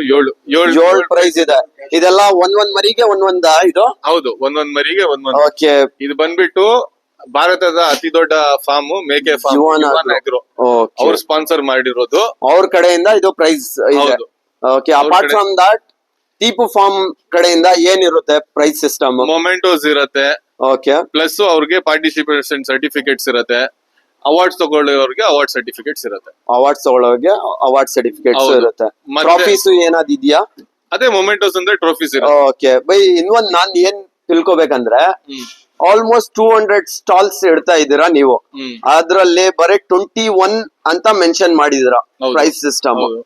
S1: ಏಳು ಪ್ರೈಸ್ ಇದೆ. ಇದೆಲ್ಲ ಒಂದೊಂದ್ ಮರಿಗೆ ಒಂದೊಂದ ಇದು?
S2: ಹೌದು, ಒಂದೊಂದ್ ಮರಿಗೆ ಒಂದೊಂದ್.
S1: ಓಕೆ,
S2: ಇದು ಬಂದ್ಬಿಟ್ಟು ಭಾರತದ ಅತಿ ದೊಡ್ಡ ಫಾರ್ಮ್ ಮೇಕೆ ಫಾರ್ಮ್
S1: ಯುವನ್
S2: ಆಗ್ರೋ
S1: ಓಕೆ,
S2: ಅವ್ರು ಸ್ಪಾನ್ಸರ್ ಮಾಡಿರೋದು.
S1: ಅವ್ರ ಕಡೆಯಿಂದ ಇದು ಪ್ರೈಸ್ ಇದೆ.
S2: ಹೌದು.
S1: Okay, apart from that Tipu farm ಕಡೆಯಿಂದ ಏನಿರುತ್ತೆ ಪ್ರೈಸ್ ಸಿಸ್ಟಮ್?
S2: ಮೊಮೆಂಟೋಸ್ ಇರತ್ತೆ.
S1: ಓಕೆ,
S2: ಪ್ಲಸ್ ಅವ್ರಿಗೆ ಪಾರ್ಟಿಸಿಪೇಷನ್ ಸರ್ಟಿಫಿಕೇಟ್ಸ್ ಇರತ್ತೆ. ಅವಾರ್ಡ್ಸ್ ತಗೊಳ್ಳೋರಿಗೆ ಅವಾರ್ಡ್ ಸರ್ಟಿಫಿಕೇಟ್ಸ್ ಇರತ್ತೆ.
S1: ಅವಾರ್ಡ್ಸ್ ತಗೊಳ್ಳೋಗೆ ಅವಾರ್ಡ್ ಸರ್ಟಿಫಿಕೇಟ್ಸ್
S2: ಹೌದು.
S1: ಇರುತ್ತೆ.
S2: ಮತ್ತೆ-
S1: ಟ್ರಾಫೀಸ್ ಏನಾದ್ ಇದೆಯಾ?
S2: ಅದೇ ಮೊಮೆಂಟೋಸ್ ಅಂದ್ರೆ ಟ್ರೋಫೀಸ್ ಇರತ್ತೆ.
S1: ಓಕೆ ಬೈ, ಇನ್ನೊಂದ್ ನಾನ್ ಏನ್ ತಿಳ್ಕೊಬೇಕಂದ್ರೆ,
S2: ಹ್ಮ್.
S1: ಆಲ್ಮೋಸ್ಟ್ 200 ಸ್ಟಾಲ್ಸ್ ಇಡ್ತಾ ಇದ್ದೀರಾ ನೀವು.
S2: ಹ್ಮ್.
S1: ಅದ್ರಲ್ಲಿ ಬರೀ 21 ಅಂತ ಮೆನ್ಷನ್ ಮಾಡಿದಿರಾ
S2: ಹೌದು.
S1: Prize system.
S2: ಹೌದು.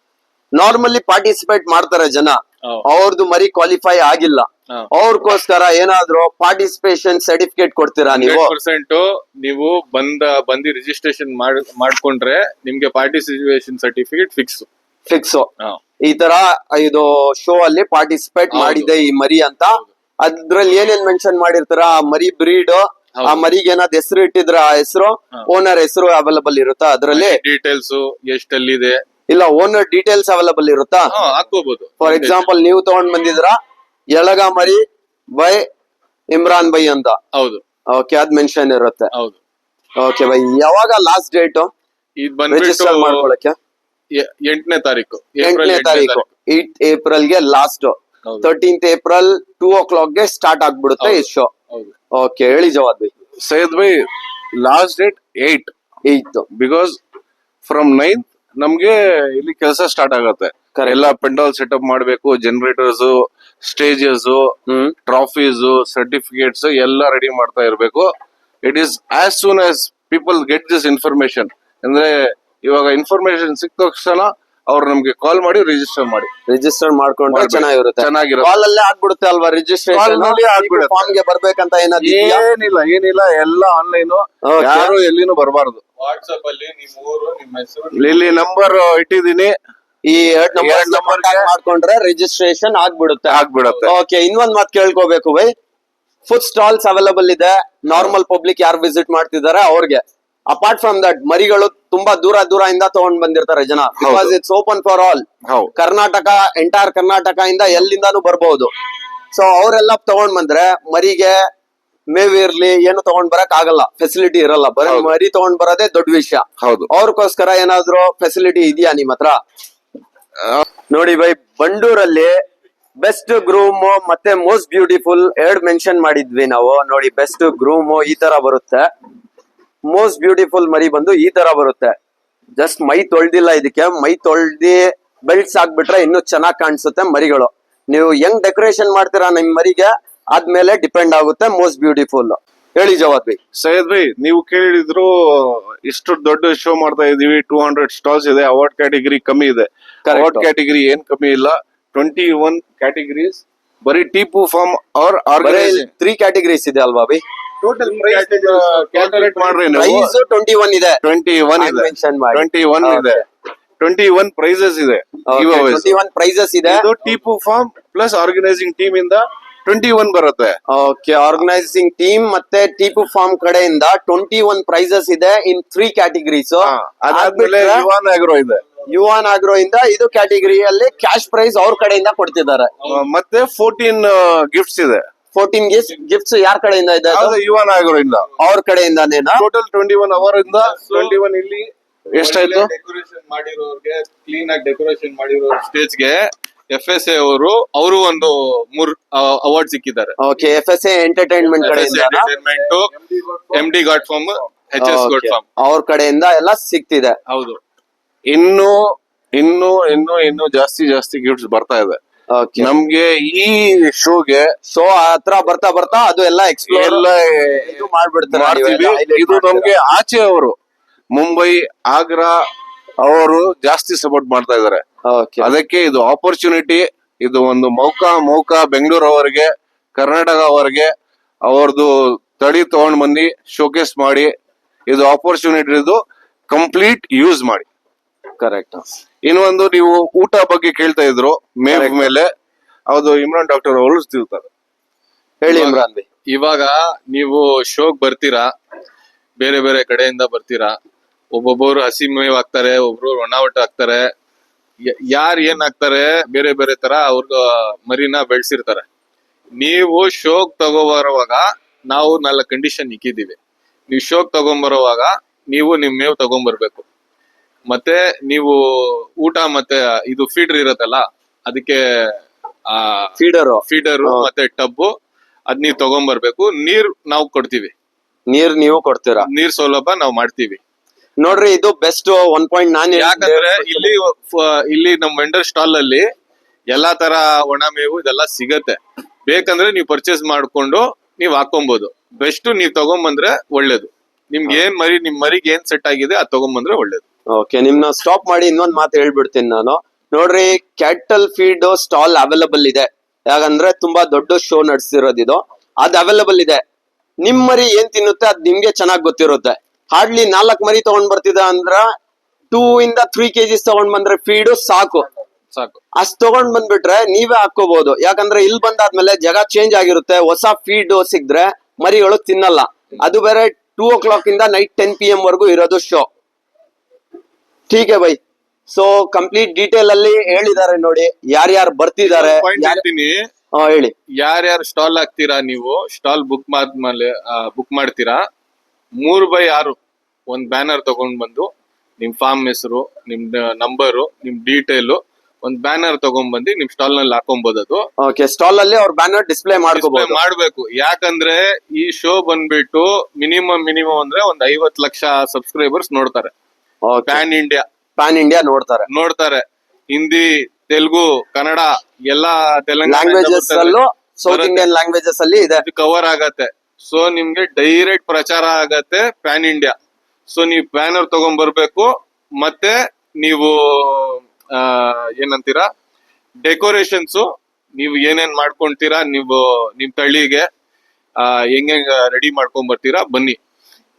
S1: ನಾರ್ಮಲಿ ಪಾರ್ಟಿಸಿಪೇಟ್ ಮಾಡ್ತಾರೆ ಜನ,
S2: ಹೌದು.
S1: ಅವ್ರದ್ದು ಮರಿ ಕ್ವಾಲಿಫೈ ಆಗಿಲ್ಲ,
S2: ಹಾ.
S1: ಅವ್ರಗೋಸ್ಕರ ಏನಾದ್ರು ಪಾರ್ಟಿಸಿಪೇಷನ್ ಸರ್ಟಿಫಿಕೇಟ್ ಕೊಡ್ತೀರಾ ನೀವು?
S2: 100% ನೀವು ಬಂದು ರಿಜಿಸ್ಟ್ರೇಷನ್ ಮಾಡ್ಕೊಂಡ್ರೆ ನಿಮ್ಗೆ ಪಾರ್ಟಿಸಿಪೇಷನ್ ಸರ್ಟಿಫಿಕೇಟ್ ಫಿಕ್ಸ್.
S1: ಫಿಕ್ಸ್. ಈ ತರ ಇದು ಶೋ ಅಲ್ಲಿ ಪಾರ್ಟಿಸಿಪೇಟ್
S2: ಹೌದು.
S1: ಮಾಡಿದೆ ಈ ಮರಿ ಅಂತ. ಅದ್ರಲ್ಲಿ ಏನೇನ್ ಮೆನ್ಷನ್ ಮಾಡಿರ್ತಾರ? ಆ ಮರಿ ಬ್ರೀಡ್, ಆ
S2: ಹೌದು.
S1: ಮರಿಗೆ ಏನಾದ್ ಹೆಸರು ಇಟ್ಟಿದ್ರ, ಆ ಹೆಸರು,
S2: ಹಾ.
S1: ಓನರ್ ಹೆಸರು ಅವೈಲಬಲ್ ಇರುತ್ತಾ ಅದ್ರಲ್ಲಿ?
S2: ಡೀಟೇಲ್ಸ್ ಎಷ್ಟಲ್ಲಿದೆ
S1: ಇಲ್ಲ, ಓನರ್ ಡೀಟೇಲ್ಸ್ ಅವೈಲಬಲ್ ಇರುತ್ತಾ?
S2: ಹಾಕೋಬಹುದು.
S1: ಫಾರ್ ಎಕ್ಸಾಂಪಲ್ ನೀವು ತಗೊಂಡ್ ಬಂದಿದ್ರ ಎಳಗ ಮರಿ ಬೈ ಇಮ್ರಾನ್ ಬೈ ಅಂತ.
S2: ಹೌದು.
S1: ಓಕೆ, ಅದ್ ಮೆನ್ಷನ್ ಇರುತ್ತೆ.
S2: ಹೌದು.
S1: ಓಕೆ ಬೈ, ಯಾವಾಗ ಲಾಸ್ಟ್ ಡೇಟ್
S2: ಇದು ಬಂದ್ಬಿಟ್ಟು
S1: ರಿಜಿಸ್ಟರ್ ಮಾಡ್ಕೊಳಕ್ಕೆ?
S2: 8ನೇ ತಾರೀಕು,
S1: 8ನೇ ತಾರೀಕು. 8 ಏಪ್ರಿಲ್ಗೆ ಲಾಸ್ಟ್.
S2: ಹೌದು.
S1: 13th ಏಪ್ರಿಲ್ 2 o'clock ಗೆ ಸ್ಟಾರ್ಟ್ ಆಗ್ಬಿಡುತ್ತೆ ಈ ಶೋ.
S2: ಹೌದು.
S1: ಓಕೆ, ಹೇಳಿ Javad by.
S3: Syed Bhai, last date 8
S1: 8th.
S3: Because from 9th ನಮ್ಗೆ ಇಲ್ಲಿ ಕೆಲಸ ಸ್ಟಾರ್ಟ್ ಆಗತ್ತೆ.
S1: Correct.
S3: ಎಲ್ಲ ಪೆಂಡಾಲ್ ಸೆಟಪ್ ಮಾಡ್ಬೇಕು, ಜನರೇಟರ್ಸ್, ಸ್ಟೇಜಸ್,
S1: ಹ್ಮ್.
S3: ಟ್ರಾಫೀಸ್, ಸರ್ಟಿಫಿಕೇಟ್ಸ್ ಎಲ್ಲ ರೆಡಿ ಮಾಡ್ತಾ ಇರ್ಬೇಕು. It is as soon as people get this information, ಅಂದ್ರೆ ಇವಾಗ ಇನ್ಫಾರ್ಮೇಶನ್ ಸಿಕ್ಕ ತಕ್ಷಣ ಅವ್ರು ನಮ್ಗೆ ಕಾಲ್ ಮಾಡಿ ರಿಜಿಸ್ಟರ್ ಮಾಡಿ.
S1: ರಿಜಿಸ್ಟರ್ ಮಾಡ್ಕೊಂಡ್ರೆ
S3: ಮಾಡ್ಬೇಕು.
S1: ಚೆನ್ನಾಗಿರುತ್ತೆ.
S3: ಚೆನ್ನಾಗಿರುತ್ತೆ.
S1: ಕಾಲ್ ಅಲ್ಲೇ ಆಗ್ಬಿಡುತ್ತೆ ಅಲ್ವಾ ರಿಜಿಸ್ಟ್ರೇಷನ್?
S3: Call ನಲ್ಲಿ ಆಗ್ಬಿಡುತ್ತೆ.
S1: ಫಾರ್ಮ್ ಗೆ ಬರ್ಬೇಕಂತ ಏನಾದ್ರು
S3: ಏನಿಲ್ಲ ಎಲ್ಲ ಆನ್ಲೈನ್.
S1: Okay.
S3: ಯಾರು ಎಲ್ಲಿನೂ ಬರಬಾರ್ದು.
S2: ವಾಟ್ಸ್ಆಪ್ ಅಲ್ಲಿ ನಿಮ್ ಊರು, ನಿಮ್ಮ ಹೆಸರು,
S3: ಇಲ್ಲಿ ನಂಬರ್ ಇಟ್ಟಿದ್ದೀನಿ,
S1: ಈ 2
S3: ಎರಡ್
S1: ನಂಬರ್
S3: number ಗೆ
S1: ಮಾಡ್ಕೊಂಡ್ರೆ ರಿಜಿಸ್ಟ್ರೇಷನ್ ಆಗ್ಬಿಡುತ್ತೆ.
S3: ಆಗ್ಬಿಡತ್ತೆ.
S1: ಓಕೆ, ಇನ್ನೊಂದ್ ಮಾತು ಕೇಳ್ಕೋಬೇಕು ಬೈ. ಫುಡ್ ಸ್ಟಾಲ್ಸ್ ಅವೈಲಬಲ್ ಇದೆ. ನಾರ್ಮಲ್ ಪಬ್ಲಿಕ್ ಯಾರು ವಿಸಿಟ್ ಮಾಡ್ತಿದ್ದಾರೆ ಅವ್ರಿಗೆ. ಅಪಾರ್ಟ್ ಫ್ರಮ್ ದಟ್ ಮರಿಗಳು ತುಂಬಾ ದೂರ ಇಂದ ತಗೊಂಡ್ ಬಂದಿರ್ತಾರೆ ಜನ, because it's open for all.
S3: ಹೌದು.
S1: ಕರ್ನಾಟಕ, ಎಂಟೈರ್ ಕರ್ನಾಟಕ ಇಂದ ಎಲ್ಲಿಂದಾನು ಬರ್ಬಹುದು. ಸೊ ಅವರೆಲ್ಲ ತಗೊಂಡ್ ಬಂದ್ರೆ ಮರಿಗೆ ಮೇವ್ ಇರ್ಲಿ ಏನು ತಗೊಂಡ್ ಬರಕ್ ಆಗಲ್ಲ, ಫೆಸಿಲಿಟಿ ಇರಲ್ಲ, ಬರೀ
S3: ಹೌದು.
S1: ಮರಿ ತಗೊಂಡ್ ಬರೋದೇ ದೊಡ್ಡ ವಿಷಯ.
S3: ಹೌದು.
S1: ಅವ್ರಿಗೋಸ್ಕರ ಏನಾದ್ರು ಫೆಸಿಲಿಟಿ ಇದೆಯಾ ನಿಮ್ ಹತ್ರ? ನೋಡಿ ಬೈ, ಬಂಡೂರಲ್ಲಿ ಬೆಸ್ಟ್ ಗ್ರೂಮ್ ಮತ್ತೆ ಮೋಸ್ಟ್ ಬ್ಯೂಟಿಫುಲ್ ಎರಡ್ ಮೆನ್ಷನ್ ಮಾಡಿದ್ವಿ ನಾವು. ನೋಡಿ, ಬೆಸ್ಟ್ ಗ್ರೂಮ್ ಈ ತರ ಬರುತ್ತೆ, ಮೋಸ್ಟ್ ಬ್ಯೂಟಿಫುಲ್ ಮರಿ ಬಂದು ಈ ತರ ಬರುತ್ತೆ. ಜಸ್ಟ್ ಮೈ ತೊಳ್ದಿಲ್ಲ, ಇದಕ್ಕೆ ಮೈ ತೊಳ್ದಿ ಬೆಲ್ಟ್ಸ್ ಹಾಕ್ಬಿಟ್ರೆ ಇನ್ನು ಚೆನ್ನಾಗ್ ಕಾಣಿಸುತ್ತೆ ಮರಿಗಳು. ನೀವು ಹೆಂಗ್ ಡೆಕೋರೇಷನ್ ಮಾಡ್ತೀರಾ ನಿಮ್ ಮರಿಗೆ ಆದ್ಮೇಲೆ ಡಿಪೆಂಡ್ ಆಗುತ್ತೆ ಮೋಸ್ಟ್ ಬ್ಯೂಟಿಫುಲ್. ಹೇಳಿ ಜವಾದ್ ಬೈ.
S3: ಸೈಯದ್ ಬೈ, ನೀವು ಕೇಳಿದ್ರು ಇಷ್ಟು ದೊಡ್ಡ ಶೋ ಮಾಡ್ತಾ ಇದೀವಿ, 200 ಸ್ಟಾಲ್ಸ್ ಇದೆ, ಅವಾರ್ಡ್ ಕ್ಯಾಟಗರಿ ಕಮ್ಮಿ ಇದೆ.
S1: Correct.
S3: ಅವಾರ್ಡ್ ಕ್ಯಾಟಗರಿ ಏನ್ ಕಮ್ಮಿ ಇಲ್ಲ, 21 ಕ್ಯಾಟಗರೀಸ್ ಬರೀ ಟೀಪು ಫಾರ್ಮ್ ಅವ್ರ
S1: ಬರೀ
S3: ಆರ್ಗನೈಸೇಷನ್.
S1: 3 ಕ್ಯಾಟಗರೀಸ್ ಇದೆ ಅಲ್ವಾ ಬೈ?
S3: ಟೋಟಲ್ ಪ್ರೈಸ್ ಕ್ಯಾಲ್ಕುಲೇಟ್ ಮಾಡ್ರಿ ನೀವು.
S1: ಪ್ರೈಸ್ 21 ಇದೆ,
S3: 21 ಇದೆ,
S1: ಮೆನ್ಷನ್ ಮಾಡಿ.
S3: 21 ಇದೆ, 21 ಪ್ರೈಸಸ್ ಇದೆ. giveaways.
S1: 21 ಪ್ರೈಸಸ್ ಇದೆ.
S3: ಇದು Tipu farm plus organising team ಇಂದ 21 ಬರುತ್ತೆ.
S1: ಓಕೆ, ಆರ್ಗನೈಸಿಂಗ್ ಟೀಮ್ ಮತ್ತೆ ಟೀಪು ಫಾರ್ಮ್ ಕಡೆಯಿಂದ 21 ಪ್ರೈಸಸ್ ಇದೆ ಇನ್ 3 ಕ್ಯಾಟಗರೀಸ್.
S3: ಅದಾದ್ಮೇಲೆ ಯುವಾನ್ ಆಗ್ರೋ ಇದೆ,
S1: ಯುವಾನ್ ಆಗ್ರೋ ಇಂದ ಇದು ಕ್ಯಾಟಗರಿಯಲ್ಲಿ ಕ್ಯಾಶ್ ಪ್ರೈಸ್ ಅವ್ರ ಕಡೆಯಿಂದ ಕೊಡ್ತಿದ್ದಾರೆ.
S3: ಮತ್ತೆ 14 ಗಿಫ್ಟ್ಸ್ ಇದೆ.
S1: 14 ಗಿಫ್ಟ್ಸ್ ಯಾರ ಕಡೆಯಿಂದ ಇದೆ?
S3: ಯಾವ್ದು ಯುವಾನ್ ಆಗ್ರೋ ಇಂದ,
S1: ಅವ್ರ ಕಡೆಯಿಂದಾನೇನಾ?
S3: ಟೋಟಲ್ 21 ಅವರ್ ಇಂದ 21 ಇಲ್ಲಿ ಎಷ್ಟಾಯ್ತು?
S2: ಡೆಕೋರೇಷನ್ ಮಾಡಿರೋರ್ಗೆ, ಕ್ಲೀನ್ ಆಗಿ ಡೆಕೋರೇಷನ್ ಮಾಡಿರೋ ಸ್ಟೇಜ್ಗೆ FSA ಅವರು ಒಂದು 3 ಅವಾರ್ಡ್ ಸಿಕ್ಕಿದ್ದಾರೆ.
S1: ಓಕೆ, FSA ಎಂಟರ್ಟೈನ್ಮೆಂಟ್ ಕಡೆಯಿಂದ
S2: MD goat farm, HS goat farm
S1: ಅವ್ರ ಕಡೆಯಿಂದ ಎಲ್ಲ ಸಿಗ್ತಿದೆ.
S2: ಹೌದು.
S3: ಇನ್ನು ಇನ್ನು ಇನ್ನು ಇನ್ನು ಜಾಸ್ತಿ ಗಿಫ್ಟ್ಸ್ ಬರ್ತಾ ಇದೆ
S1: ಓಕೆ,
S3: ನಮ್ಗೆ ಈ ಶೋಗೆ.
S1: ಶೋ ಹತ್ರ ಬರ್ತಾ ಬರ್ತಾ ಅದು ಎಲ್ಲ ಎಕ್ಸ್ಪ್ಲೋರ್
S3: ಎಲ್ಲ
S1: ಇದು ಮಾಡ್ಬಿಡ್ತಾರೆ,
S3: ಮಾಡ್ತೀವಿ.
S1: ನೀವೆಲ್ಲ highlight
S3: ಇದು
S1: ಮಾಡ್ತೀರಾ.
S3: ನಮ್ಗೆ ಆಚೆ ಅವರು ಮುಂಬೈ, ಆಗ್ರಾ ಅವರು ಜಾಸ್ತಿ ಸಪೋರ್ಟ್ ಮಾಡ್ತಾ ಇದಾರೆ.
S1: ಓಕೆ,
S3: ಅದಕ್ಕೆ ಇದು ಆಪರ್ಚುನಿಟಿ, ಇದು ಒಂದು ಮೌಕ ಬೆಂಗಳೂರು ಅವರಿಗೆ, ಕರ್ನಾಟಕ ಅವರಿಗೆ ಅವ್ರದ್ದು ತಳಿ ತಗೊಂಡ್ ಬಂದು ಶೋಕೇಸ್ ಮಾಡಿ, ಇದು ಆಪರ್ಚುನಿಟಿ, ಇದು ಕಂಪ್ಲೀಟ್ ಯೂಸ್ ಮಾಡಿ.
S1: ಕರೆಕ್ಟ್.
S3: ಇನ್ನೊಂದು, ನೀವು ಊಟ ಬಗ್ಗೆ ಕೇಳ್ತಾ ಇದ್ರು ಮೇವ್
S1: Correct.
S3: ಮೇಲೆ, ಅದು ಇಮ್ರಾನ್ ಡಾಕ್ಟರ್ ಅವರು ತಿಳ್ತಾರೆ.
S1: ಹೇಳಿ ಇಮ್ರಾನ್ ಬೈ.
S2: ಇವಾಗ ನೀವು ಶೋಗ್ ಬರ್ತೀರಾ, ಬೇರೆ ಬೇರೆ ಕಡೆಯಿಂದ ಬರ್ತೀರಾ. ಒಬ್ಬೊಬ್ಬರು ಹಸಿ ಮೇವ್ ಹಾಕ್ತಾರೆ, ಒಬ್ರು ಒಣ ಊಟ ಹಾಕ್ತಾರೆ, ಯಾರು ಏನ್ ಹಾಕ್ತಾರೆ ಬೇರೆ ಬೇರೆ ತರ ಅವ್ರ ಮರಿನ ಬೆಳೆಸಿರ್ತಾರೆ. ನೀವು ಶೋಗ್ ತಗೋಬರುವಾಗ ನಾವು 4 ಕಂಡೀಷನ್ ಇಕ್ಕಿದೀವಿ. ನೀವು ಶೋಗ್ ತಗೊಂಬರುವಾಗ ನೀವು ನಿಮ್ ಮೇವ್ ತಗೊಂಬರ್ಬೇಕು, ಮತ್ತೆ ನೀವು ಊಟ ಮತ್ತೆ ಇದು ಫೀಡರ್ ಇರತ್ತಲ್ಲ, ಅದಕ್ಕೆ ಫೀಡರು ಮತ್ತೆ ಟಬ್ಬು ಅದ್ ನೀವು ತಗೊಂಬರ್ಬೇಕು. ನೀರ್ ನಾವು ಕೊಡ್ತೀವಿ,
S1: ನೀರ್ ನೀವು ಕೊಡ್ತೀರಾ?
S2: ನೀರ್ ಸೌಲಭ್ಯ ನಾವು ಮಾಡ್ತೀವಿ.
S1: ನೋಡ್ರಿ, ಇದು ಬೆಸ್ಟ್ 1.9.
S2: ಯಾಕಂದ್ರೆ ಇಲ್ಲಿ ನಮ್ ವೆಂಡರ್ ಸ್ಟಾಲ್ ಅಲ್ಲಿ ಎಲ್ಲಾ ತರ ಒಣ ಮೇವು ಇದೆಲ್ಲ ಸಿಗತ್ತೆ. ಬೇಕಂದ್ರೆ ನೀವು ಪರ್ಚೇಸ್ ಮಾಡ್ಕೊಂಡು ನೀವ್ ಹಾಕೊಬಹುದು. ಬೆಸ್ಟ್ ನೀವ್ ತಗೊಂಬಂದ್ರೆ ಒಳ್ಳೇದು. ನಿಮ್ಗೆ ನಿಮ್ ಮರಿಗೆ ಏನ್ ಸೆಟ್ ಆಗಿದೆ ಅದ್ ತಗೊಂಬಂದ್ರೆ ಒಳ್ಳೇದು.
S1: ಓಕೆ, ನಿಮ್ನ ಸ್ಟಾಪ್ ಮಾಡಿ ಇನ್ನೊಂದ್ ಮಾತು ಹೇಳ್ಬಿಡ್ತೀನಿ ನಾನು. ನೋಡ್ರಿ, ಕ್ಯಾಟಲ್ ಫೀಡ್ ಸ್ಟಾಲ್ ಅವೈಲಬಲ್ ಇದೆ. ಯಾಕಂದ್ರೆ ತುಂಬಾ ದೊಡ್ಡ ಶೋ ನಡೆಸಿರೋದು ಇದು, ಅದ್ ಅವೈಲಬಲ್ ಇದೆ. ನಿಮ್ ಮರಿ ಏನ್ ತಿನ್ನುತ್ತೆ ಅದ್ ನಿಮ್ಗೆ ಚೆನ್ನಾಗ್ ಗೊತ್ತಿರುತ್ತೆ. ಹಾರ್ಡ್ಲಿ 4 ಮರಿ ತಗೊಂಡ್ ಬರ್ತಿದ ಅಂದ್ರ 2 ಇಂದ 3 kgs ತಗೊಂಡ್ ಬಂದ್ರೆ ಫೀಡ್ ಸಾಕು. ಅಷ್ಟ್ ತಗೊಂಡ್ ಬಂದ್ಬಿಟ್ರೆ ನೀವೇ ಹಾಕೋಬಹುದು. ಯಾಕಂದ್ರೆ ಇಲ್ಲಿ ಬಂದಾದ್ಮೇಲೆ ಜಗ ಚೇಂಜ್ ಆಗಿರುತ್ತೆ, ಹೊಸ ಫೀಡ್ ಸಿಕ್ದ್ರೆ ಮರಿಗಳು ತಿನ್ನಲ್ಲ. ಅದು ಬೇರೆ 2 o'clock ಇಂದ ನೈಟ್ 10 PM ವರ್ಗು ಇರೋದು ಶೋ. ಠೀಕ್ ಬೈ. ಸೊ ಕಂಪ್ಲೀಟ್ ಡೀಟೇಲ್ ಅಲ್ಲಿ ಹೇಳಿದ್ದಾರೆ ನೋಡಿ, ಯಾರ್ಯಾರು ಬರ್ತಿದ್ದಾರೆ. ಹೇಳಿ,
S2: ಯಾರ್ಯಾರು ಸ್ಟಾಲ್ ಹಾಕ್ತೀರಾ, ನೀವು ಸ್ಟಾಲ್ ಬುಕ್ ಮಾಡ್ತೀರಾ, 3x6 ಒಂದ್ ಬ್ಯಾನರ್ ತಗೊಂಡ್ ಬಂದು ನಿಮ್ ಫಾರ್ಮ್ ಹೆಸರು, ನಿಮ್ ನಂಬರು, ನಿಮ್ ಡೀಟೇಲ್ ಒಂದ್ ಬ್ಯಾನರ್ ತಗೊಂಡ್ ಬಂದು ನಿಮ್ ಸ್ಟಾಲ್ ನಲ್ಲಿ ಹಾಕೊಬಹುದು. ಅದು
S1: ಓಕೆ, ಸ್ಟಾಲ್ ಅಲ್ಲಿ ಅವ್ರ ಬ್ಯಾನರ್ ಡಿಸ್ಪ್ಲೇ
S2: ಮಾಡ್ಬೇಕು. ಯಾಕಂದ್ರೆ ಈ ಶೋ ಬಂದ್ಬಿಟ್ಟು ಮಿನಿಮಮ್ ಅಂದ್ರೆ ಒಂದ್ 50 ಲಕ್ಷ ಸಬ್ಸ್ಕ್ರೈಬರ್ಸ್ ನೋಡ್ತಾರೆ. ಪ್ಯಾನ್ ಇಂಡಿಯಾ ನೋಡ್ತಾರೆ. ಹಿಂದಿ, ತೆಲುಗು, ಕನ್ನಡ ಎಲ್ಲಾ
S1: ಲ್ಯಾಂಗ್ವೇಜಸ್ ಅಲ್ಲೂ, ಸೌತ್ ಇಂಡಿಯನ್ ಲ್ಯಾಂಗ್ವೇಜಸ್ ಅಲ್ಲಿ ಇದೆ,
S2: ಕವರ್ ಆಗತ್ತೆ. ಸೊ ನಿಮ್ಗೆ ಡೈರೆಕ್ಟ್ ಪ್ರಚಾರ ಆಗತ್ತೆ ಪ್ಯಾನ್ ಇಂಡಿಯಾ. ಸೊ ನೀವು ಬ್ಯಾನರ್ ತಗೊಂಡ್ ಬರ್ಬೇಕು. ಮತ್ತೆ ನೀವು ಏನಂತೀರಾ, ಡೆಕೋರೇಷನ್ಸ್ ನೀವು ಏನೇನ್ ಮಾಡ್ಕೊಂತೀರಾ, ನೀವು ನಿಮ್ ತಳಿಗೆ ಹೆಂಗ್ ರೆಡಿ ಮಾಡ್ಕೊಂಡ್ ಬರ್ತೀರಾ ಬನ್ನಿ.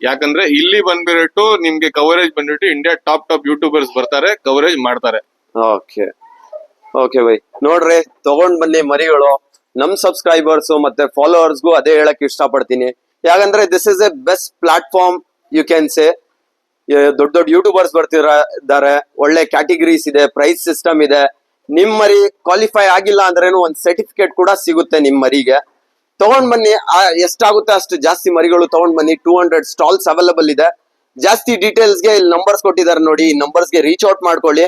S2: ಯಾಕಂದ್ರೆ ಇಲ್ಲಿ ಬಂದ್ಬಿಟ್ಟು ನಿಮ್ಗೆ ಕವರೇಜ್ ಬಂದ್ಬಿಟ್ಟು ಇಂಡಿಯಾ ಟಾಪ್ ಯೂಟ್ಯೂಬರ್ಸ್ ಬರ್ತಾರೆ, ಕವರೇಜ್ ಮಾಡ್ತಾರೆ.
S1: Okay by. ನೋಡ್ರಿ, ತಗೊಂಡ್ ಬನ್ನಿ ಮರಿಗಳು. ನಮ್ ಸಬ್ಸ್ಕ್ರೈಬರ್ಸ್ ಮತ್ತೆ ಫಾಲೋವರ್ಸ್ಗೂ ಅದೇ ಹೇಳಕ್ ಇಷ್ಟಪಡ್ತೀನಿ. ಯಾಕಂದ್ರೆ this is a best platform, you can say. ದೊಡ್ಡ ಯೂಟ್ಯೂಬರ್ಸ್ ಬರ್ತಿದ್ದಾರೆ, ಒಳ್ಳೆ ಕ್ಯಾಟಗರೀಸ್ ಇದೆ, ಪ್ರೈಸ್ ಸಿಸ್ಟಮ್ ಇದೆ. ನಿಮ್ ಮರಿ ಕ್ವಾಲಿಫೈ ಆಗಿಲ್ಲ ಅಂದ್ರೇನು ಒಂದ್ ಸರ್ಟಿಫಿಕೇಟ್ ಕೂಡ ಸಿಗುತ್ತೆ ನಿಮ್ ಮರಿಗೆ. ತಗೊಂಡ್ ಬನ್ನಿ. ಎಷ್ಟಾಗುತ್ತೆ ಅಷ್ಟು ಜಾಸ್ತಿ ಮರಿಗಳು ತಗೊಂಡ್ ಬನ್ನಿ. 200 ಸ್ಟಾಲ್ಸ್ ಅವೈಲಬಲ್ ಇದೆ. ಜಾಸ್ತಿ ಡೀಟೇಲ್ಸ್ ಗೆ ಇಲ್ಲಿ ನಂಬರ್ಸ್ ಕೊಟ್ಟಿದ್ದಾರೆ ನೋಡಿ, ಈ ನಂಬರ್ಸ್ ಗೆ ರೀಚ್ ಔಟ್ ಮಾಡ್ಕೊಳ್ಳಿ.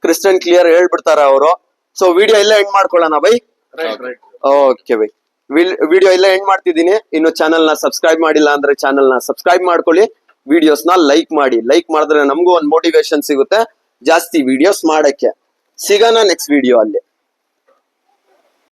S1: ಕ್ರಿಸ್ಟನ್ ಕ್ಲಿಯರ್ ಹೇಳ್ಬಿಡ್ತಾರೆ ಅವರು. ಸೊ ವಿಡಿಯೋ ಎಲ್ಲ ಎಂಡ್ ಮಾಡ್ಕೊಳ್ಳೋಣ ಬೈ. ಓಕೆ ಬೈ, ವಿಡಿಯೋ ಎಲ್ಲ ಎಂಡ್ ಮಾಡ್ತಿದ್ದೀನಿ. ಇನ್ನು ಚಾನಲ್ ನ ಸಬ್ಸ್ಕ್ರೈಬ್ ಮಾಡಿಲ್ಲ ಅಂದ್ರೆ ಚಾನಲ್ ನ ಸಬ್ಸ್ಕ್ರೈಬ್ ಮಾಡ್ಕೊಳ್ಳಿ. ವಿಡಿಯೋಸ್ ನ ಲೈಕ್ ಮಾಡಿ. ಲೈಕ್ ಮಾಡಿದ್ರೆ ನಮಗೂ ಒಂದು ಮೋಟಿವೇಶನ್ ಸಿಗುತ್ತೆ ಜಾಸ್ತಿ ವಿಡಿಯೋಸ್ ಮಾಡಕ್ಕೆ. ಸಿಗೋಣ ನೆಕ್ಸ್ಟ್ ವಿಡಿಯೋ ಅಲ್ಲಿ.